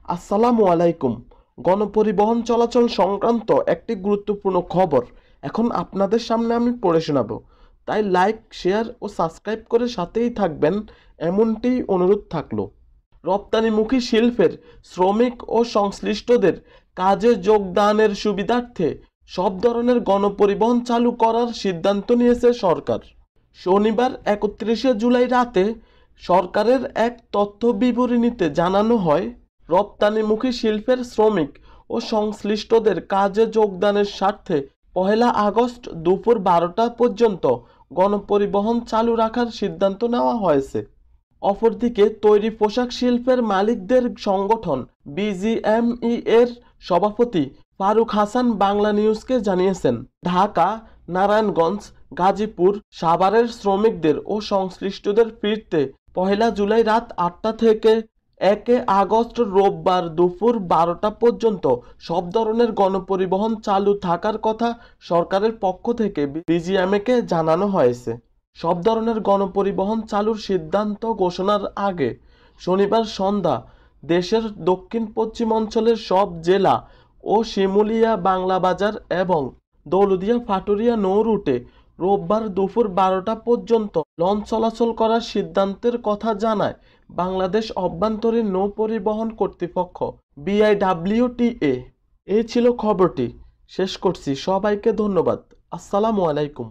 আসসালামু আলাইকুম। গণপরিবহন চলাচল সংক্রান্ত একটি গুরুত্বপূর্ণ খবর এখন আপনাদের সামনে আমি পড়ে শোনাব। তাই লাইক, শেয়ার ও সাবস্ক্রাইব করে সাথেই থাকবেন, এমনটি অনুরোধ থাকলো। রপ্তানিমুখী শিল্পের শ্রমিক ও সংশ্লিষ্টদের কাজে যোগদানের সুবিধার্থে সব ধরনের গণপরিবহন চালু করার সিদ্ধান্ত নিয়েছে সরকার। শনিবার 31শে জুলাই রাতে সরকারের এক তথ্য বিবরণীতে জানানো হয়, রপ্তানিমুখী শিল্পের শ্রমিক ও সংশ্লিষ্টদের কাজে যোগদানের স্বার্থে 1 আগস্ট দুপুর 12টা পর্যন্ত গণপরিবহন চালু রাখার সিদ্ধান্ত নেওয়া হয়েছে। অপরদিকে তৈরি পোশাক শিল্পের মালিকদের সংগঠন বিজিএমই এর সভাপতি ফারুক হাসান বাংলা নিউজকে জানিয়েছেন, ঢাকা, নারায়ণগঞ্জ, গাজীপুর, সাভারের শ্রমিকদের ও সংশ্লিষ্টদের ফিরতে 1 জুলাই রাত 8টা থেকে 1 আগস্ট রোববার দুপুর 12টা পর্যন্ত সব ধরনের গণপরিবহন চালু থাকার কথা সরকারের পক্ষ থেকে বিজিএমকে জানানো হয়েছে। সব ধরনের গণপরিবহন চালুর সিদ্ধান্ত ঘোষণার আগে শনিবার সন্ধ্যা দেশের দক্ষিণ পশ্চিম অঞ্চলের সব জেলা ও শিমুলিয়া, বাংলা বাজার এবং দৌলতদিয়া পাটুরিয়া নৌ রুটে রোববার দুপুর 12টা পর্যন্ত লঞ্চ চলাচল করার সিদ্ধান্তের কথা জানায় বাংলাদেশ অভ্যন্তরীণ নৌ পরিবহন কর্তৃপক্ষ BIWTA। এই ছিল খবরটি। শেষ করছি। সবাইকে ধন্যবাদ। আসসালামু আলাইকুম।